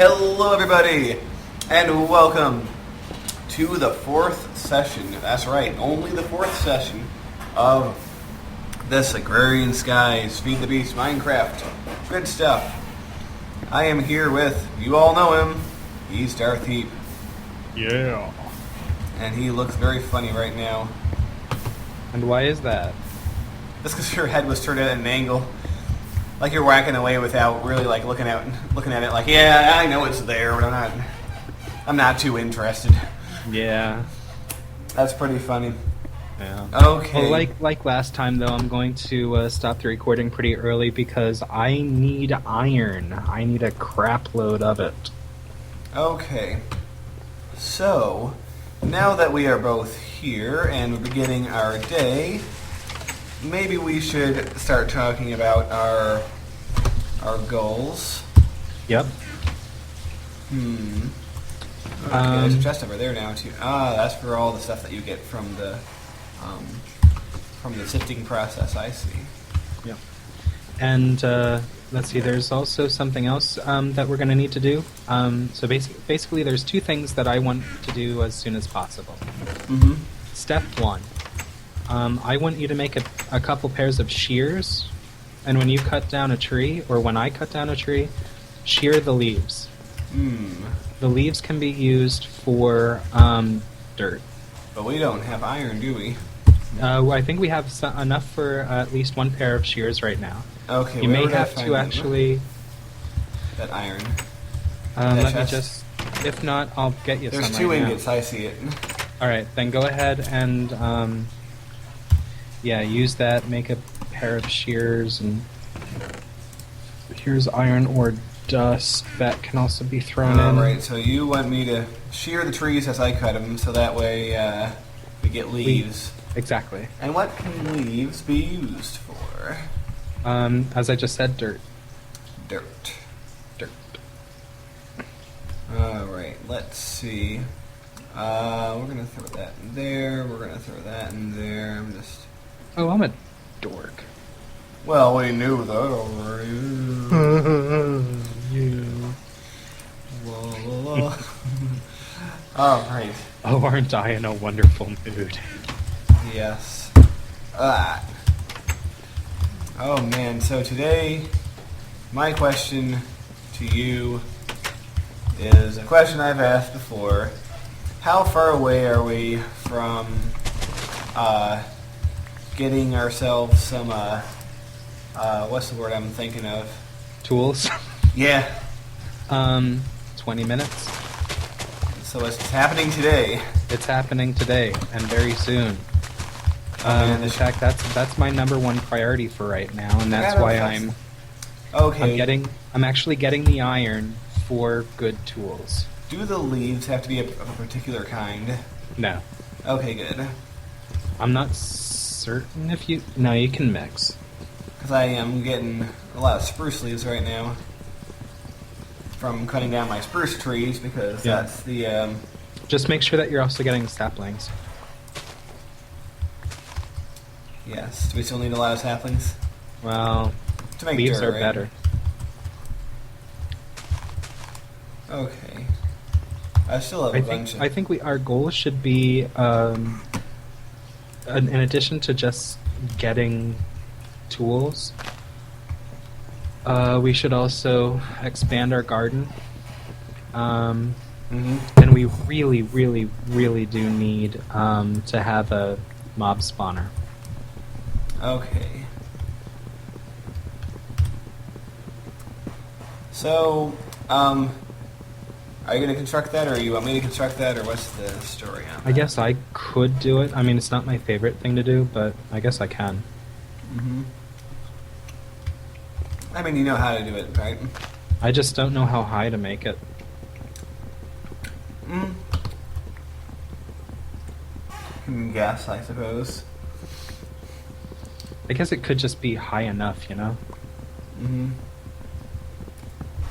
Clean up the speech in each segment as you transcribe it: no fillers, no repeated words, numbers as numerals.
Hello everybody, and welcome to the fourth session, that's right, only the fourth session of this Agrarian Skies, Feed the Beast, Minecraft, good stuff. I am here with, you all know him, he's DarthHeap. Yeah. And he looks very funny right now. And why is that? Just because your head was turned at an angle. Like you're whacking away without really like looking at it like, yeah, I know it's there, but I'm not too interested. Yeah. That's pretty funny. Yeah. Okay. Well, like last time though, I'm going to stop the recording pretty early because I need iron. I need a crap load of it. Okay. So, now that we are both here and we're beginning our day, maybe we should start talking about our goals. Yep. Okay, there's a chest over there now too. Ah, that's for all the stuff that you get from the sifting process. I see. Yep. And let's see. There's also something else that we're going to need to do. So basically, there's two things that I want to do as soon as possible. Mm-hmm. Step one. I want you to make a couple pairs of shears, and when you cut down a tree, or when I cut down a tree, shear the leaves. The leaves can be used for dirt. But we don't have iron, do we? I think we have enough for at least one pair of shears right now. Okay, you may have to actually... That iron. Let me just... If not, I'll get you some right now. There's two ingots, I see it. Alright, then go ahead and... yeah, use that, make a pair of shears, and here's iron ore dust that can also be thrown in. Alright, so you want me to shear the trees as I cut them, so that way we get leaves. Exactly. And what can leaves be used for? As I just said, dirt. Dirt. Dirt. Alright, let's see. We're gonna throw that in there, we're gonna throw that in there, I'm just... Oh, I'm a dork. Well, we knew that already. You. Alright. Oh, aren't I in a wonderful mood? Yes. Oh man, so today, my question to you is a question I've asked before. How far away are we from, getting ourselves some, what's the word I'm thinking of? Tools? Yeah. 20 minutes. So it's happening today. It's happening today, and very soon. Man, in fact, that's my number one priority for right now, and that's Yeah, why that's... Okay. I'm actually getting the iron for good tools. Do the leaves have to be of a particular kind? No. Okay, good. I'm not certain if you... No, you can mix. Because I am getting a lot of spruce leaves right now from cutting down my spruce trees, because that's the... Just make sure that you're also getting saplings. Yes. Do we still need a lot of saplings? Well, To make leaves dirt, are right? better. Okay. I still have a bunch of... I think our goal should be, in addition to just getting tools, we should also expand our garden. And we really, really, really do need to have a mob spawner. Okay. So, are you going to construct that, or you want me to construct that, or what's the story on that? I guess I could do it. I mean, it's not my favorite thing to do, but I guess I can. I mean, you know how to do it, right? I just don't know how high to make it. Guess, I suppose. I guess it could just be high enough, you know?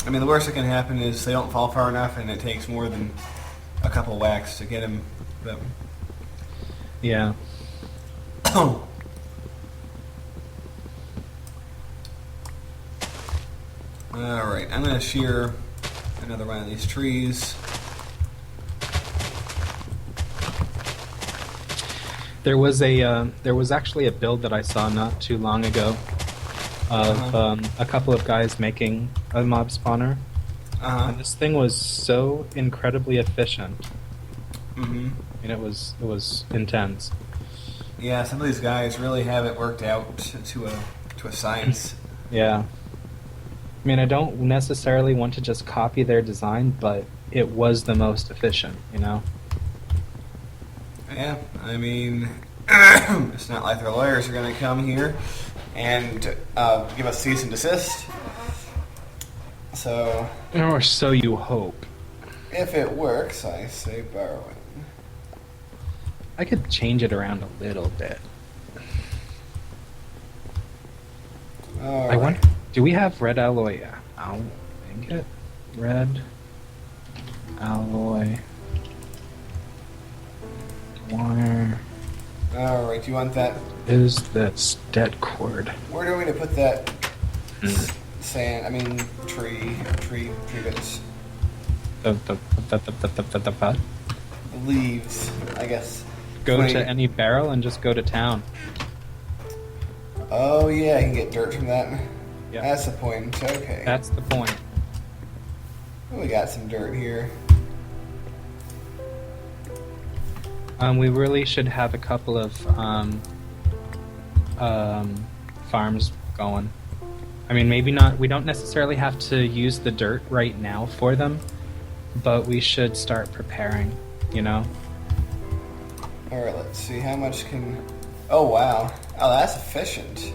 I mean, the worst that can happen is they don't fall far enough, and it takes more than a couple whacks to get them. But... Yeah. Alright, I'm going to shear another one of these trees. There was actually a build that I saw not too long ago of a couple of guys making a mob spawner, and this thing was so incredibly efficient. Mm-hmm. And it was intense. Yeah, some of these guys really have it worked out to a science. Yeah. I mean, I don't necessarily want to just copy their design, but it was the most efficient, you know? Yeah, I mean, it's not like their lawyers are going to come here and give us cease and desist. So, Or so you hope. if it works, I say borrow it. I could change it around a little bit. All I right. wonder, do we have red alloy? Ingot? Red alloy wire. All right, do you want that? Is this dead cord? Where do we need to put that sand? I mean, tree bits. The what? The leaves, I guess. Go Wait. to any barrel and just go to town. Oh yeah, I can get dirt from that. Yep. That's the point. Okay. That's the point. We got some dirt here. We really should have a couple of farms going. I mean, maybe not. We don't necessarily have to use the dirt right now for them, but we should start preparing. You know. All right, let's see how much can. Oh wow! Oh, that's efficient.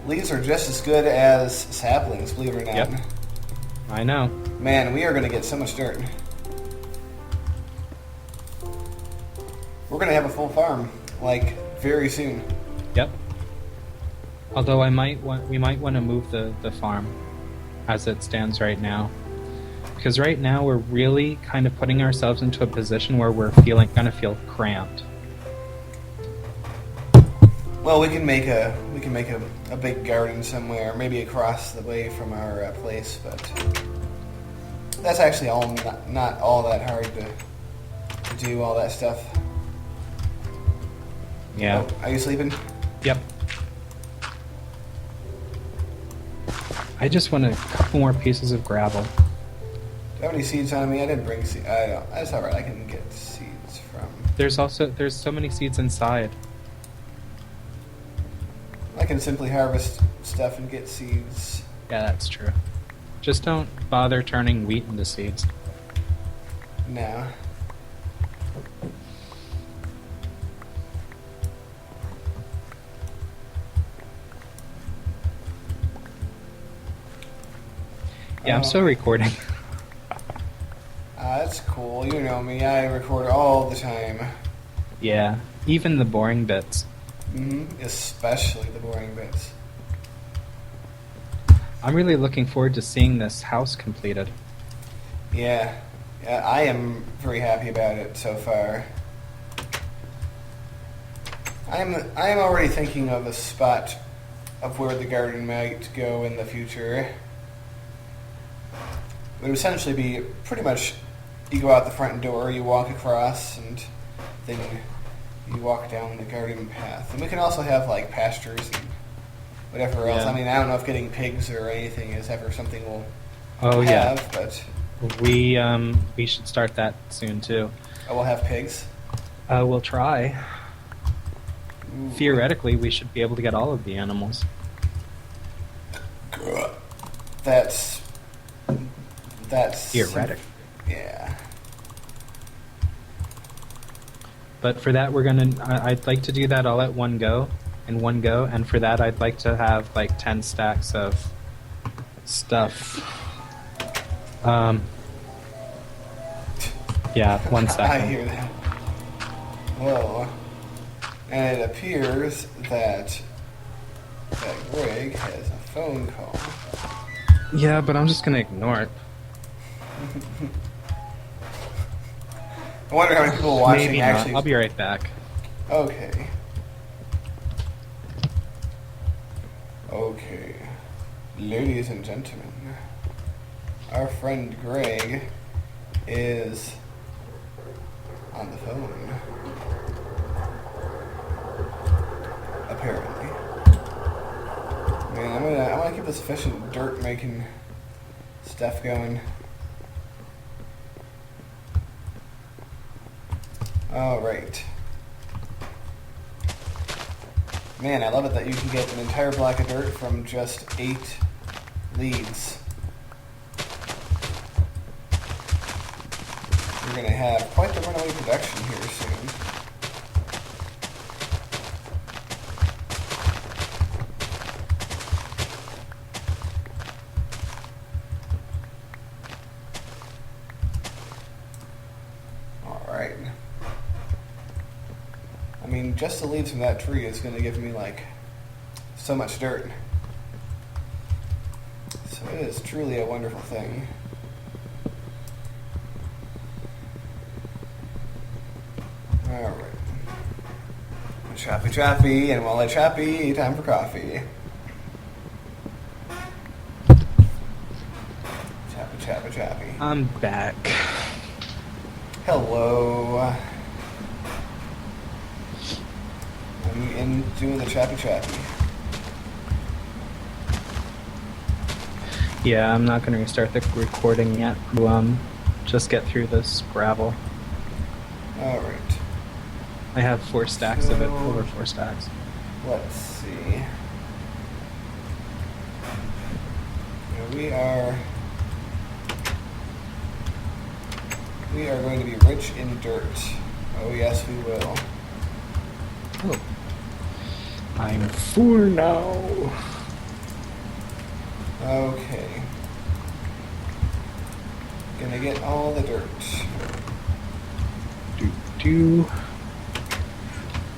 Leaves are just as good as saplings, believe it or not. Yep. I know. Man, we are going to get so much dirt. We're going to have a full farm, like, very soon. Yep. Although we might want to move the farm as it stands right now. Because right now we're really kind of putting ourselves into a position where we're gonna feel cramped. Well, we can make a big garden somewhere, maybe across the way from our place, but that's actually not all that hard to do all that stuff. Yeah. Oh, are you sleeping? Yep. I just want a couple more pieces of gravel. Do you have any seeds on me? I didn't bring seeds. I don't. That's all right. I can get seeds from. There's so many seeds inside. I can simply harvest stuff and get seeds. Yeah, that's true. Just don't bother turning wheat into seeds. No. Yeah, I'm still recording. That's cool. You know me. I record all the time. Yeah, even the boring bits. Especially the boring bits. I'm really looking forward to seeing this house completed. Yeah, I am very happy about it so far. I am already thinking of a spot of where the garden might go in the future. It would essentially be pretty much you go out the front door, you walk across, and then you walk down the garden path. And we can also have like pastures and whatever else. Yeah. I mean, I don't know if getting pigs or anything is ever something we'll Oh have, yeah, but we should start that soon too. we'll have pigs. We'll try. Ooh. Theoretically, we should be able to get all of the animals. That's Theoretic. Yeah. But for that, I'd like to do that all at one go, and for that, I'd like to have like 10 stacks of stuff. Yeah, 1 second. I hear that. Whoa. And it appears that Greg has a phone call. Yeah, but I'm just gonna ignore it. I wonder how many people watching Maybe actually. not. I'll be right back. Okay. Okay. Ladies and gentlemen. our friend Greg is on the phone. Apparently. Man, I'm gonna keep this efficient dirt making stuff going. Alright. Man, I love it that you can get an entire block of dirt from just 8 leads. We're going to have quite the runaway production here soon. Alright. I mean, just the leaves from that tree is going to give me, like, so much dirt. So it is truly a wonderful thing. Alright. Choppy choppy, and while I choppy, time for coffee. Choppy choppy choppy. I'm back. Hello. I'm in doing the choppy choppy. Yeah, I'm not going to restart the recording yet. To just get through this gravel. Alright. I have 4 stacks of it, over 4 stacks. Let's see. We are going to be rich in dirt. Oh yes, we will. Oh. I'm full now. Okay. Gonna get all the dirt.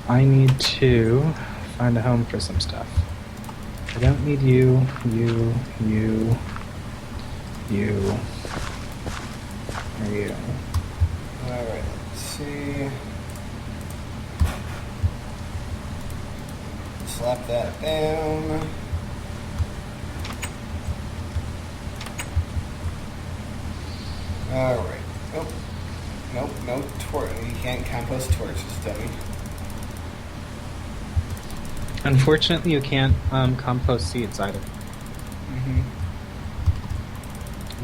I need to find a home for some stuff. I don't need you. Or you. Alright, let's see. Slap that down. Alright. Nope, no torch. You can't compost torches, dummy. Unfortunately, you can't compost seeds either. Mm-hmm.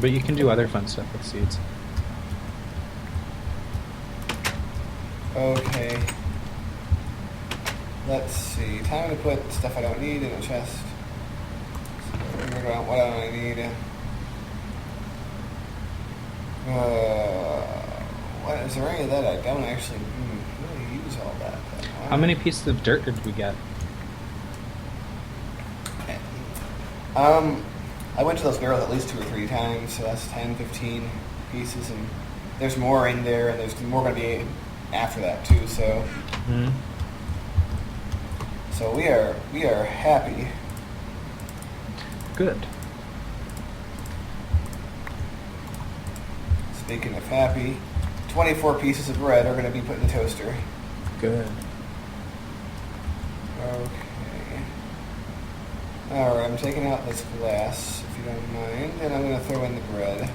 But you can do other fun stuff with seeds. Okay. Let's see. Time to put stuff I don't need in a chest. So figure out what do I need. What is there any of that I don't actually really use all that? How many pieces of dirt did we get? I went to those barrels at least 2 or 3 times, so that's 10, 15 pieces, and there's more in there, and there's more going to be after that too. So, so we are happy. Good. Speaking of happy, 24 pieces of bread are going to be put in the toaster. Good. Okay. Alright, I'm taking out this glass, if you don't mind, and I'm going to throw in the bread.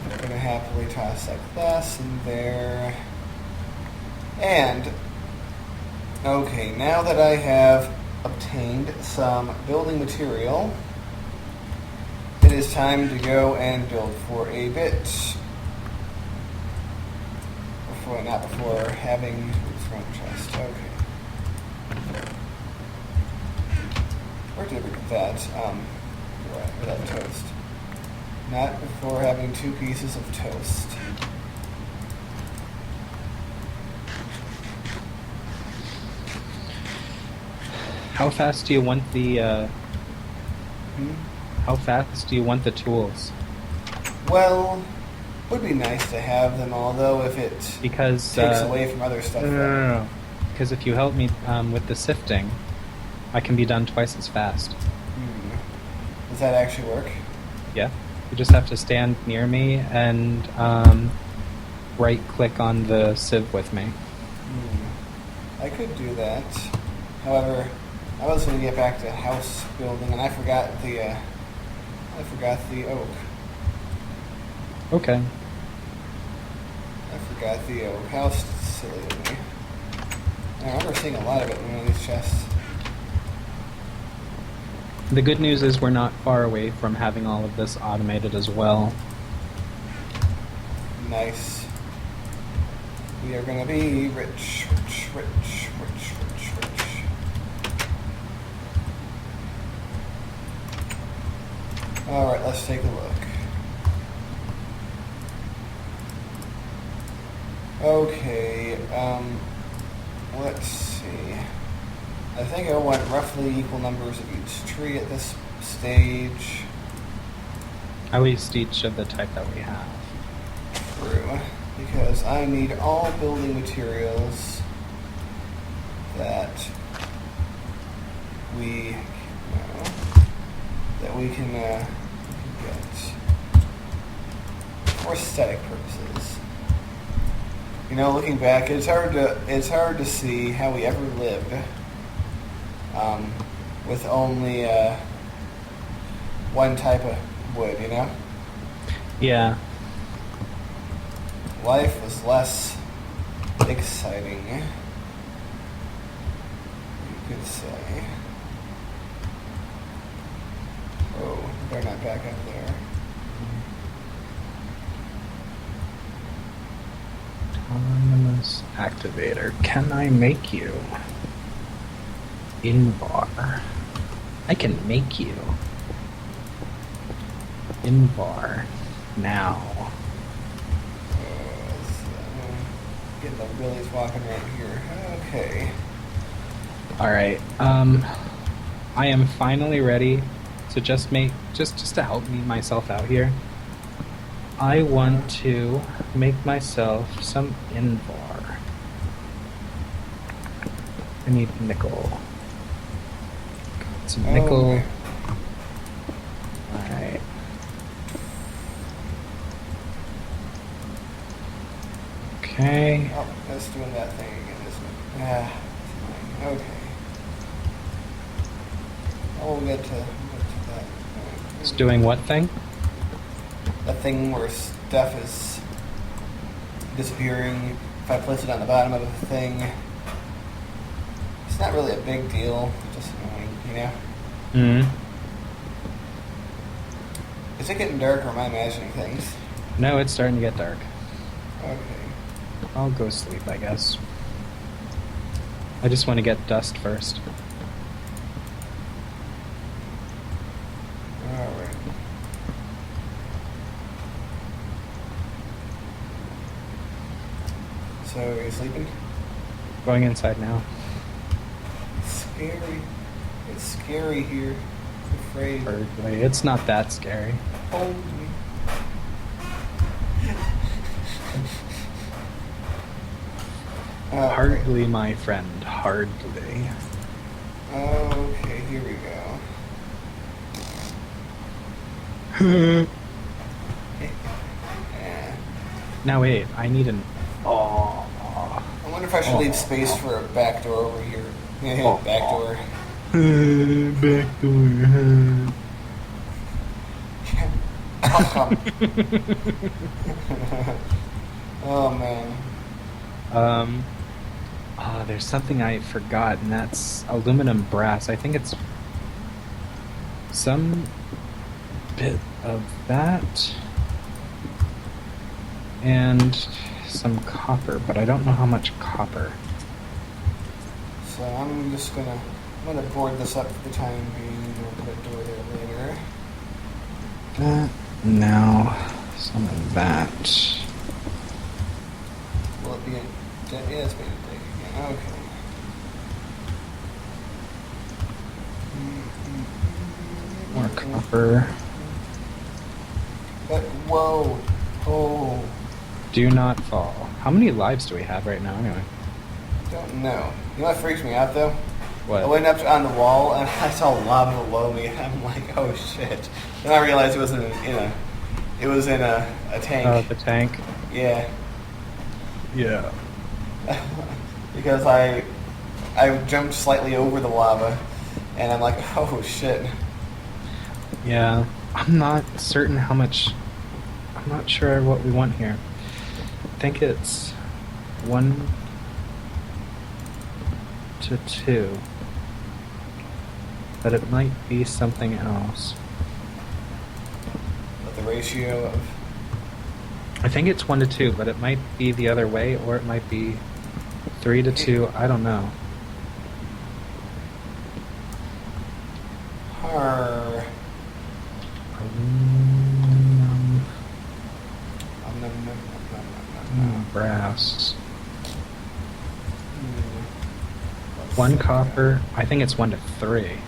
I'm going to happily toss that glass in there. And, okay, now that I have obtained some building material, it is time to go and build for a bit. Not before having front chest. Okay. Where did we get that? Where that toast? Not before having 2 pieces of toast. How fast do you want the? How fast do you want the tools? Well, would be nice to have them, although if it takes away from other stuff. No. Because if you help me with the sifting, I can be done twice as fast. Does that actually work? Yeah. You just have to stand near me and right-click on the sieve with me. I could do that. However, I was going to get back to house building, and I forgot the oak. Okay. I forgot the oak. How silly of me. I remember seeing a lot of it in one of these chests. The good news is we're not far away from having all of this automated as well. Nice. We are gonna be rich, rich, rich, rich, rich, rich. Alright, let's take a look. Okay, let's see. I think I want roughly equal numbers of each tree at this stage. At least each of the type that we have. True, because I need all building materials that we can get for aesthetic purposes. You know, looking back, it's hard to see how we ever lived with only one type of wood. You know. Yeah. Life was less exciting, you could say. Oh, better not back up there. Autonomous activator. Can I make you? In bar. I can make you. In bar. Now. Getting the willies walking right here. Okay. Alright, I am finally ready to just to help me myself out here. I want to make myself some invar. I need nickel. Got some nickel. Okay. Alright. Okay. Oh, that's doing that thing again, isn't it? Yeah. Okay. Oh, we'll get to that. It's doing what thing? That thing where stuff is disappearing. If I place it on the bottom of the thing, it's not really a big deal. Just annoying, you know? Mm-hmm. Is it getting dark or am I imagining things? No, it's starting to get dark. Okay. I'll go sleep, I guess. I just want to get dust first. Alright. So, are you sleeping? Going inside now. It's scary. It's scary here. I'm afraid. Berkeley. It's not that scary. Hold me. Hardly, my friend. Hardly. Okay, here we go. Yeah. Now wait, I need an... Oh. I wonder if I should leave space for a back door over here. Yeah, back door. Back door. Oh man. There's something I forgot, and that's aluminum brass. I think it's some bit of that and some copper, but I don't know how much copper. So I'm gonna board this up for the time being. We'll put a door there later. That, now, some of that. Will it be a yeah, it's being a dig again. Okay. More copper. But whoa. Oh. Do not fall. How many lives do we have right now, anyway? Don't know. You know what freaks me out though? What? I went up on the wall and I saw lava below me. I'm like, oh shit. Then I realized it was in a tank. Oh, the tank? Yeah. Yeah. Because I jumped slightly over the lava And I'm like, oh shit. Yeah, I'm not certain how much. I'm not sure what we want here. I think it's 1 to 2. But it might be something else. But the ratio of... I think it's 1 to 2, but it might be the other way, or it might be 3 to 2. I don't know. Har. Brass. 1 copper. I think it's 1 to 3.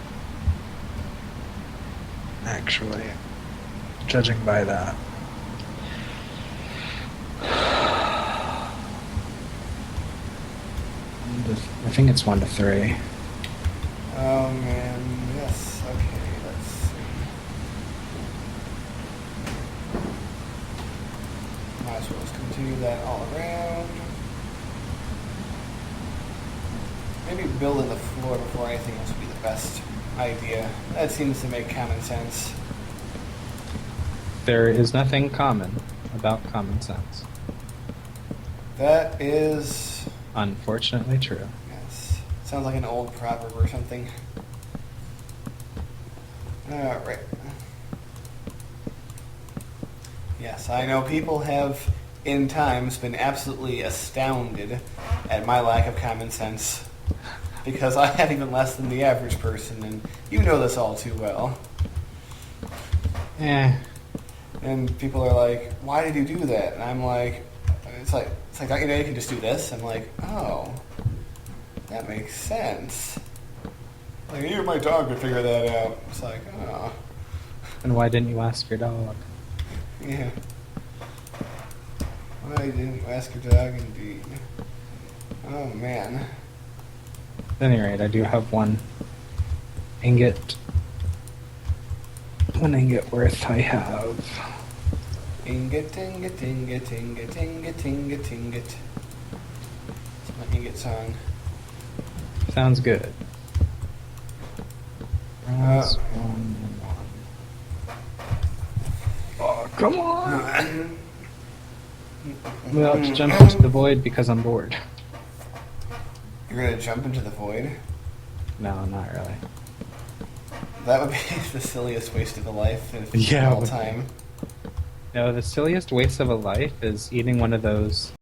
Actually, judging by that. I think it's 1 to 3. Oh man, yes, okay, let's see. Might as well just continue that all around. Maybe building the floor before anything else would be the best idea. That seems to make common sense. There is nothing common about common sense. That is... Unfortunately true. Yes. Sounds like an old proverb or something. Alright. Yes, I know people have, in times, been absolutely astounded at my lack of common sense. Because I have even less than the average person, and you know this all too well. And people are like, why did you do that? And I'm like, it's like you know, you can just do this. I'm like, oh, that makes sense. Like, even my dog could figure that out. It's like, oh. And why didn't you ask your dog? Yeah. Why didn't you ask your dog, indeed? Oh, man. At any rate, I do have 1 ingot. 1 ingot worth I have. Ingot, ingot, ingot, ingot, ingot, ingot, ingot. It's my ingot song. Sounds good. Brass, 1 and 1. Oh, come on! I'm about to jump into the void because I'm bored. You're gonna jump into the void? No, not really. That would be the silliest waste of a life of Yeah, all time. No, the silliest waste of a life is eating one of those